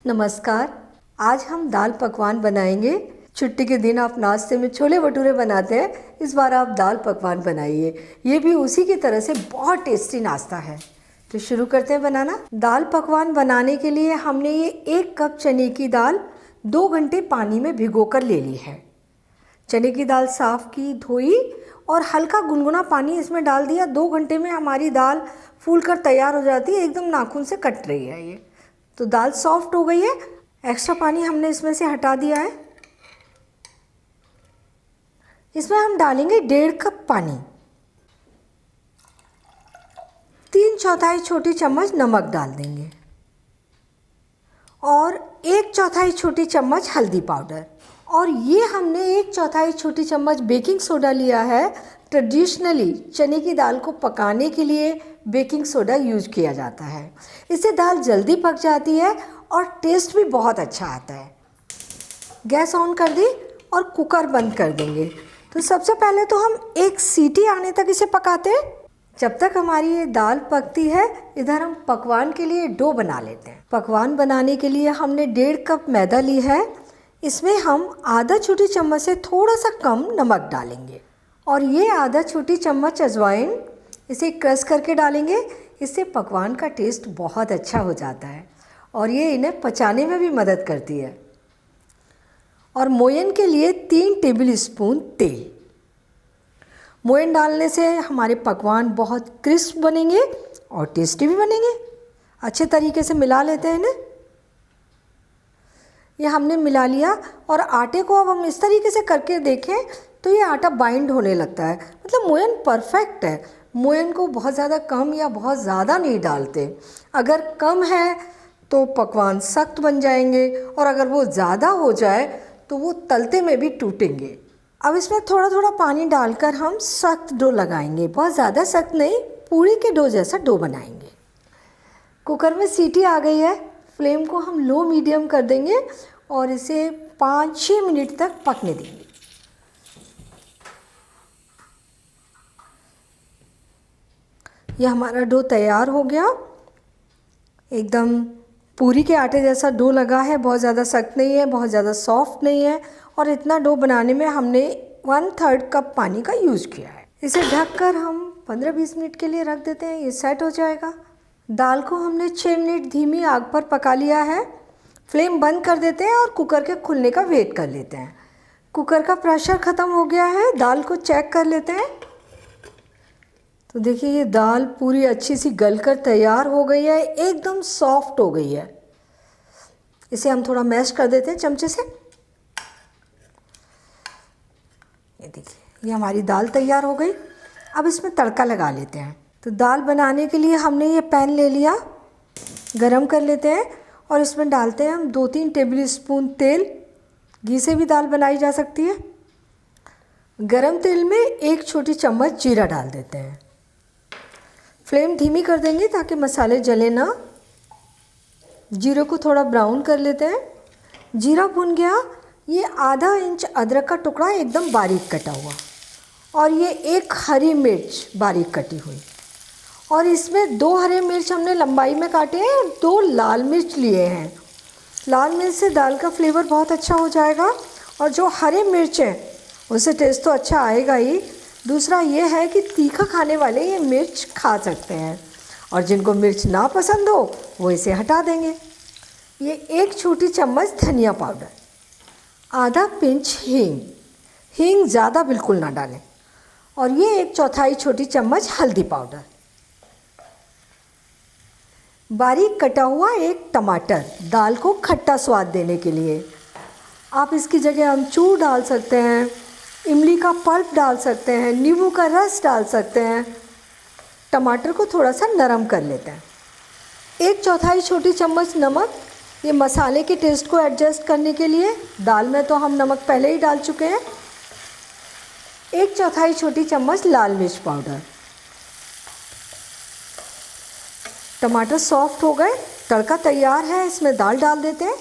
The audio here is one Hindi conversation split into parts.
नमस्कार। आज हम दाल पकवान बनाएंगे। छुट्टी के दिन आप नाश्ते में छोले भटूरे बनाते हैं, इस बार आप दाल पकवान बनाइए। ये भी उसी की तरह से बहुत टेस्टी नाश्ता है। तो शुरू करते हैं बनाना। दाल पकवान बनाने के लिए हमने ये 1 कप चने की दाल 2 घंटे पानी में भिगो कर ले ली है। चने की दाल साफ़ की, धोई और हल्का गुनगुना पानी इसमें डाल दिया। 2 घंटे में हमारी दाल फूल कर तैयार हो जाती है, एकदम नाखून से कट रही है। ये तो दाल सॉफ्ट हो गई है। एक्स्ट्रा पानी हमने इसमें से हटा दिया है। इसमें हम डालेंगे 1.5 कप पानी, 3/4 छोटी चम्मच नमक डाल देंगे और 1/4 छोटी चम्मच हल्दी पाउडर। और ये हमने 1/4 छोटी चम्मच बेकिंग सोडा लिया है। ट्रेडिशनली चने की दाल को पकाने के लिए बेकिंग सोडा यूज किया जाता है। इससे दाल जल्दी पक जाती है और टेस्ट भी बहुत अच्छा आता है। गैस ऑन कर दी और कुकर बंद कर देंगे। तो सबसे पहले तो हम 1 सीटी आने तक इसे पकाते हैं। जब तक हमारी ये दाल पकती है, इधर हम पकवान के लिए डो बना लेते हैं। पकवान बनाने के लिए हमने 1.5 कप मैदा ली है। इसमें हम आधा छोटी चम्मच से थोड़ा सा कम नमक डालेंगे और ये आधा छोटी चम्मच अजवाइन, इसे क्रश करके डालेंगे। इससे पकवान का टेस्ट बहुत अच्छा हो जाता है और ये इन्हें पचाने में भी मदद करती है। और मोयन के लिए 3 टेबल स्पून तेल। मोयन डालने से हमारे पकवान बहुत क्रिस्प बनेंगे और टेस्टी भी बनेंगे। अच्छे तरीके से मिला लेते हैं इन्हें। ये हमने मिला लिया और आटे को अब हम इस तरीके से करके देखें तो ये आटा बाइंड होने लगता है। मतलब मोयन परफेक्ट है। मोयन को बहुत ज़्यादा कम या बहुत ज़्यादा नहीं डालते। अगर कम है तो पकवान सख्त बन जाएंगे और अगर वो ज़्यादा हो जाए तो वो तलते में भी टूटेंगे। अब इसमें थोड़ा थोड़ा पानी डालकर हम सख्त डो लगाएंगे। बहुत ज़्यादा सख्त नहीं, पूरी के डो जैसा डो बनाएंगे। कुकर में सीटी आ गई है। फ्लेम को हम लो मीडियम कर देंगे और इसे 5-6 मिनट तक पकने देंगे। यह हमारा डो तैयार हो गया। एकदम पूरी के आटे जैसा डो लगा है। बहुत ज़्यादा सख्त नहीं है, बहुत ज़्यादा सॉफ्ट नहीं है। और इतना डो बनाने में हमने 1/3 कप पानी का यूज़ किया है। इसे ढककर हम 15-20 मिनट के लिए रख देते हैं। ये सेट हो जाएगा। दाल को हमने 6 मिनट धीमी आग पर पका लिया है। फ्लेम बंद कर देते हैं और कुकर के खुलने का वेट कर लेते हैं। कुकर का प्रेशर ख़त्म हो गया है। दाल को चेक कर लेते हैं। तो देखिए ये दाल पूरी अच्छी सी गलकर तैयार हो गई है, एकदम सॉफ्ट हो गई है। इसे हम थोड़ा मैश कर देते हैं चमचे से। ये देखिए ये हमारी दाल तैयार हो गई। अब इसमें तड़का लगा लेते हैं। तो दाल बनाने के लिए हमने ये पैन ले लिया, गरम कर लेते हैं और इसमें डालते हैं हम 2-3 टेबल स्पून तेल। घी से भी दाल बनाई जा सकती है। गरम तेल में 1 छोटी चम्मच जीरा डाल देते हैं। फ्लेम धीमी कर देंगे ताकि मसाले जले ना। जीरे को थोड़ा ब्राउन कर लेते हैं। जीरा भुन गया। ये आधा इंच अदरक का टुकड़ा एकदम बारीक कटा हुआ और ये 1 हरी मिर्च बारीक कटी हुई। और इसमें 2 हरे मिर्च हमने लंबाई में काटे हैं और 2 लाल मिर्च लिए हैं। लाल मिर्च से दाल का फ्लेवर बहुत अच्छा हो जाएगा और जो हरे मिर्च हैं उससे टेस्ट तो अच्छा आएगा ही। दूसरा ये है कि तीखा खाने वाले ये मिर्च खा सकते हैं और जिनको मिर्च ना पसंद हो वो इसे हटा देंगे। ये 1 छोटी चम्मच धनिया पाउडर, आधा पिंच हींग। हींग ज़्यादा बिल्कुल ना डालें। और ये 1/4 छोटी चम्मच हल्दी पाउडर। बारीक कटा हुआ 1 टमाटर, दाल को खट्टा स्वाद देने के लिए। आप इसकी जगह अमचूर डाल सकते हैं, इमली का पल्प डाल सकते हैं, नींबू का रस डाल सकते हैं। टमाटर को थोड़ा सा नरम कर लेते हैं। 1/4 छोटी चम्मच नमक, ये मसाले के टेस्ट को एडजस्ट करने के लिए। दाल में तो हम नमक पहले ही डाल चुके हैं। 1/4 छोटी चम्मच लाल मिर्च पाउडर। टमाटर सॉफ्ट हो गए, तड़का तैयार है। इसमें दाल डाल देते हैं।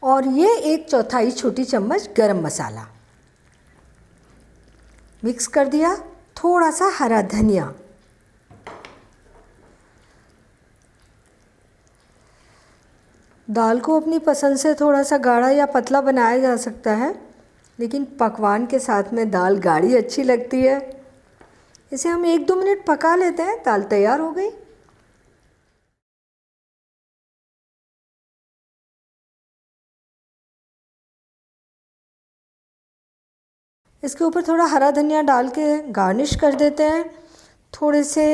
और ये 1/4 छोटी चम्मच गरम मसाला। मिक्स कर दिया, थोड़ा सा हरा धनिया, दाल को अपनी पसंद से थोड़ा सा गाढ़ा या पतला बनाया जा सकता है, लेकिन पकवान के साथ में दाल गाढ़ी अच्छी लगती है। इसे हम 1-2 मिनट पका लेते हैं। दाल तैयार हो गई। इसके ऊपर थोड़ा हरा धनिया डाल के गार्निश कर देते हैं। थोड़े से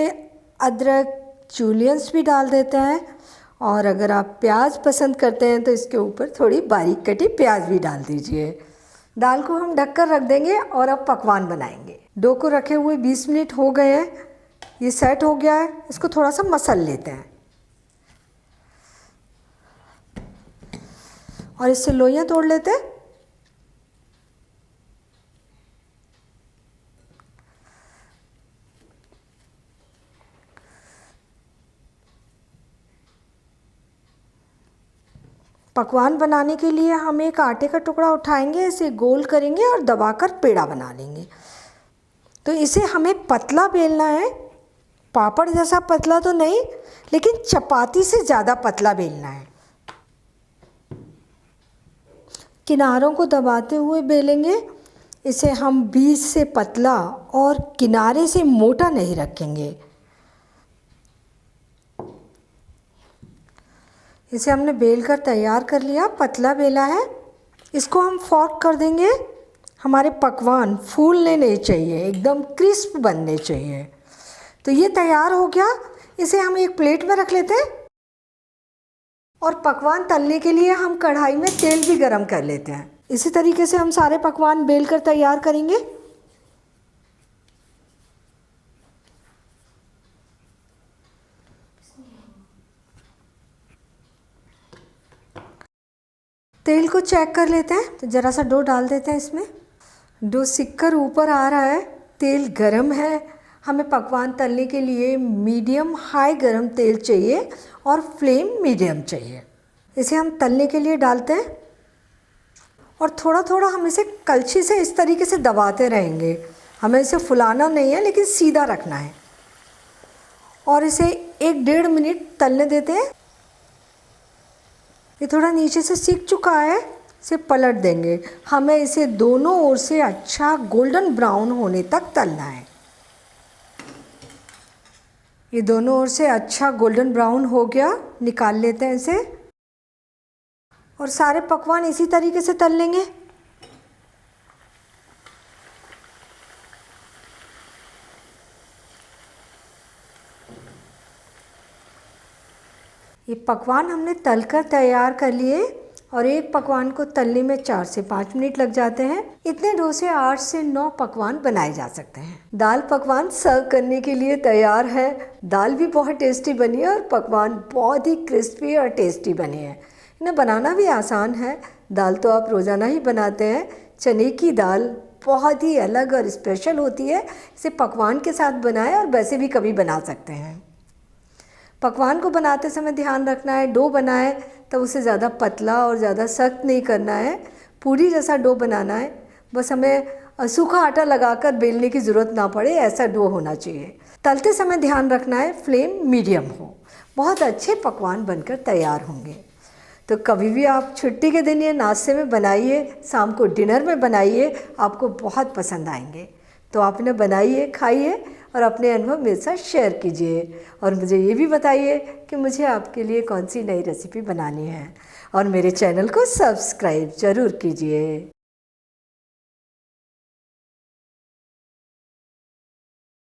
अदरक जूलियंस भी डाल देते हैं, और अगर आप प्याज पसंद करते हैं तो इसके ऊपर थोड़ी बारीक कटी प्याज भी डाल दीजिए। दाल को हम ढककर रख देंगे और अब पकवान बनाएंगे। डो को रखे हुए 20 मिनट हो गए हैं, ये सेट हो गया है। इसको थोड़ा सा मसल लेते हैं और इससे लोइयाँ तोड़ लेते हैं। पकवान बनाने के लिए हम एक आटे का टुकड़ा उठाएंगे, इसे गोल करेंगे और दबाकर पेड़ा बना लेंगे। तो इसे हमें पतला बेलना है, पापड़ जैसा पतला तो नहीं, लेकिन चपाती से ज़्यादा पतला बेलना है। किनारों को दबाते हुए बेलेंगे। इसे हम बीच से पतला और किनारे से मोटा नहीं रखेंगे। इसे हमने बेल कर तैयार कर लिया, पतला बेला है। इसको हम फोर्क कर देंगे। हमारे पकवान फूलने नहीं चाहिए, एकदम क्रिस्प बनने चाहिए। तो ये तैयार हो गया। इसे हम एक प्लेट में रख लेते हैं और पकवान तलने के लिए हम कढ़ाई में तेल भी गरम कर लेते हैं। इसी तरीके से हम सारे पकवान बेल कर तैयार करेंगे। तेल को चेक कर लेते हैं। तो ज़रा सा डो डाल देते हैं इसमें। डो सिककर ऊपर आ रहा है, तेल गरम है। हमें पकवान तलने के लिए मीडियम हाई गरम तेल चाहिए और फ्लेम मीडियम चाहिए। इसे हम तलने के लिए डालते हैं और थोड़ा थोड़ा हम इसे कलछी से इस तरीके से दबाते रहेंगे। हमें इसे फुलाना नहीं है, लेकिन सीधा रखना है। और इसे 1-1.5 मिनट तलने देते हैं। ये थोड़ा नीचे से सिक चुका है, इसे पलट देंगे। हमें इसे दोनों ओर से अच्छा गोल्डन ब्राउन होने तक तलना है। ये दोनों ओर से अच्छा गोल्डन ब्राउन हो गया, निकाल लेते हैं इसे। और सारे पकवान इसी तरीके से तल लेंगे। ये पकवान हमने तलकर तैयार कर लिए और एक पकवान को तलने में 4 से 5 मिनट लग जाते हैं। इतने डो से 8 से 9 पकवान बनाए जा सकते हैं। दाल पकवान सर्व करने के लिए तैयार है। दाल भी बहुत टेस्टी बनी है और पकवान बहुत ही क्रिस्पी और टेस्टी बने हैं। इन्हें बनाना भी आसान है। दाल तो आप रोज़ाना ही बनाते हैं। चने की दाल बहुत ही अलग और स्पेशल होती है। इसे पकवान के साथ बनाएं और वैसे भी कभी बना सकते हैं। पकवान को बनाते समय ध्यान रखना है, डो बनाए तब उसे ज़्यादा पतला और ज़्यादा सख्त नहीं करना है। पूरी जैसा डो बनाना है। बस हमें सूखा आटा लगाकर बेलने की ज़रूरत ना पड़े, ऐसा डो होना चाहिए। तलते समय ध्यान रखना है फ्लेम मीडियम हो। बहुत अच्छे पकवान बनकर तैयार होंगे। तो कभी भी आप छुट्टी के दिन ये नाश्ते में बनाइए, शाम को डिनर में बनाइए, आपको बहुत पसंद आएंगे। तो आप इन्हें बनाइए, खाइए और अपने अनुभव मेरे साथ शेयर कीजिए। और मुझे ये भी बताइए कि मुझे आपके लिए कौन सी नई रेसिपी बनानी है। और मेरे चैनल को सब्सक्राइब ज़रूर कीजिए।